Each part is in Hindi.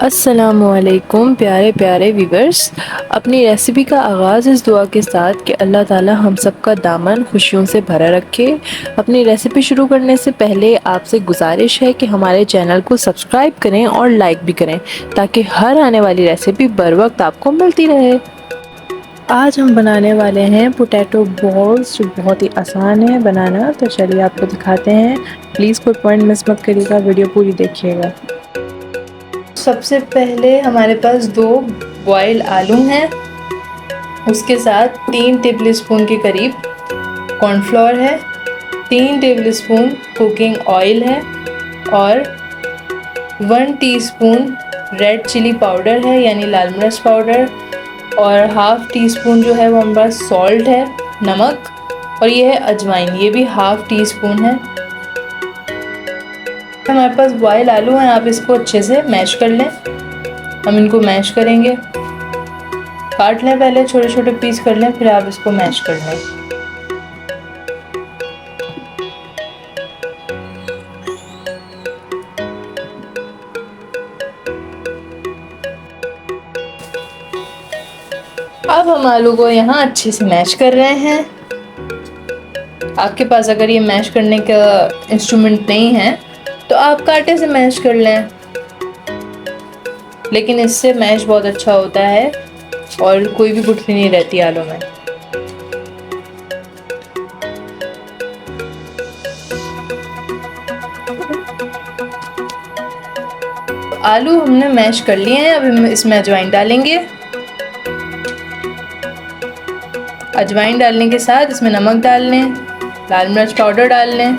अस्सलामुअलैकुम प्यारे प्यारे व्यूवर्स। अपनी रेसिपी का आगाज़ इस दुआ के साथ कि अल्लाह ताला हम सब का दामन खुशियों से भरा रखे। अपनी रेसिपी शुरू करने से पहले आपसे गुजारिश है कि हमारे चैनल को सब्सक्राइब करें और लाइक भी करें ताकि हर आने वाली रेसिपी बर वक्त आपको मिलती रहे। आज हम बनाने वाले हैं पोटैटो बॉल्स, जो बहुत ही आसान है बनाना। तो चलिए आपको दिखाते हैं। प्लीज़ कोई पॉइंट मिस मत करिएगा, वीडियो पूरी देखिएगा। सबसे पहले हमारे पास 2 बॉयल आलू हैं, उसके साथ 3 टेबलस्पून के करीब कॉर्नफ्लोर है, 3 टेबलस्पून कुकिंग ऑयल है और 1 टीस्पून रेड चिली पाउडर है यानी लाल मिर्च पाउडर, और हाफ़ टी स्पून जो है वो हमारे पास सॉल्ट है, नमक, और ये है अजवाइन, ये भी हाफ़ टी स्पून है। हमारे पास बॉयल आलू हैं, आप इसको अच्छे से मैश कर लें। हम इनको मैश करेंगे, काट लें, पहले छोटे छोटे पीस कर लें, फिर आप इसको मैश कर लें। अब हम आलू को यहाँ अच्छे से मैश कर रहे हैं। आपके पास अगर ये मैश करने का इंस्ट्रूमेंट नहीं है तो आप कांटे से मैश कर लें, लेकिन इससे मैश बहुत अच्छा होता है और कोई भी गुठली नहीं रहती आलू में। आलू हमने मैश कर लिए हैं, अब हम इसमें अजवाइन डालेंगे। अजवाइन डालने के साथ इसमें नमक डाल लें, लाल मिर्च पाउडर डाल लें,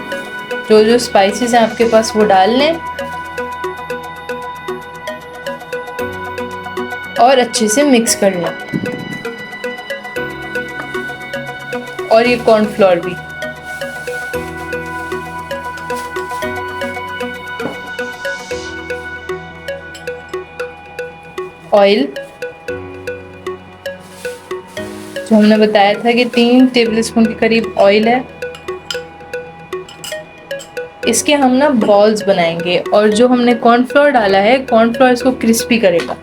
जो जो स्पाइसेस हैं आपके पास वो डाल लें और अच्छे से मिक्स कर लें। और ये कॉर्नफ्लोर भी। ऑयल जो हमने बताया था कि 3 टेबलस्पून के करीब ऑयल है। इसके हम ना बॉल्स बनाएंगे और जो हमने कॉर्नफ्लोर डाला है, कॉर्नफ्लोर इसको क्रिस्पी करेगा।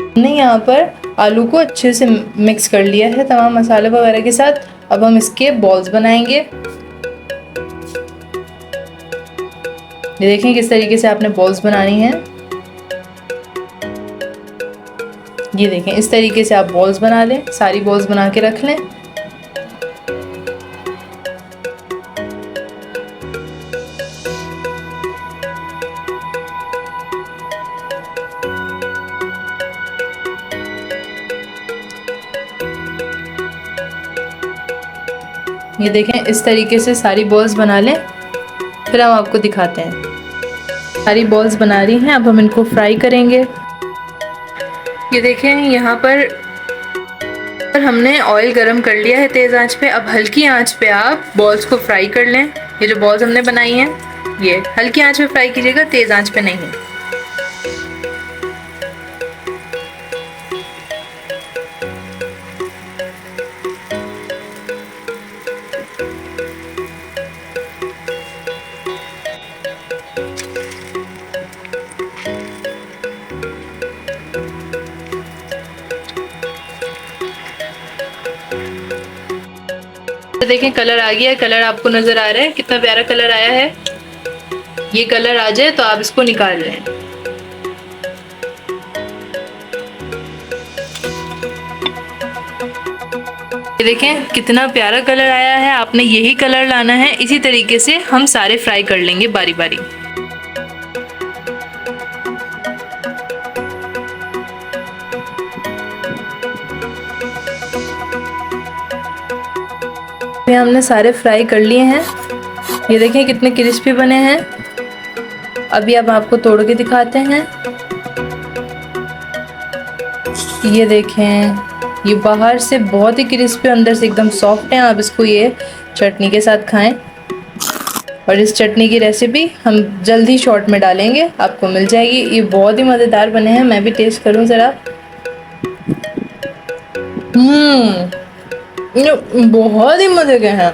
हमने यहाँ पर आलू को अच्छे से मिक्स कर लिया है तमाम मसाले वगैरह के साथ। अब हम इसके बॉल्स बनाएंगे। ये देखें किस तरीके से आपने बॉल्स बनानी है। ये देखें इस तरीके से आप बॉल्स बना लें, सारी बॉल्स बना के रख लें। ये देखें इस तरीके से सारी बॉल्स बना लें, फिर हम आपको दिखाते हैं। सारी बॉल्स बना रही हैं, अब हम इनको फ्राई करेंगे। ये देखें यहाँ पर हमने ऑयल गरम कर लिया है तेज़ आंच पे। अब हल्की आंच पे आप बॉल्स को फ्राई कर लें। ये जो बॉल्स हमने बनाई हैं ये हल्की आंच पे फ्राई कीजिएगा, तेज़ आंच पे नहीं। तो देखें कलर आ गया है, कलर आपको नजर आ रहा है, कितना प्यारा कलर आया है। ये कलर आ जाए तो आप इसको निकाल लें। ये देखें कितना प्यारा कलर आया है। आपने यही कलर लाना है, इसी तरीके से हम सारे फ्राई कर लेंगे बारी बारी। हमने सारे फ्राई कर लिए हैं। ये देखें कितने क्रिस्पी बने हैं। अभी अब आपको तोड़ के दिखाते हैं। ये देखें ये बाहर से बहुत ही क्रिस्पी, अंदर से एकदम सॉफ्ट है। आप इसको ये चटनी के साथ खाएं, और इस चटनी की रेसिपी हम जल्द ही शॉर्ट में डालेंगे, आपको मिल जाएगी। ये बहुत ही मज़ेदार बने हैं, मैं भी टेस्ट करूँ ज़रा। ये बहुत ही मज़े के हैं।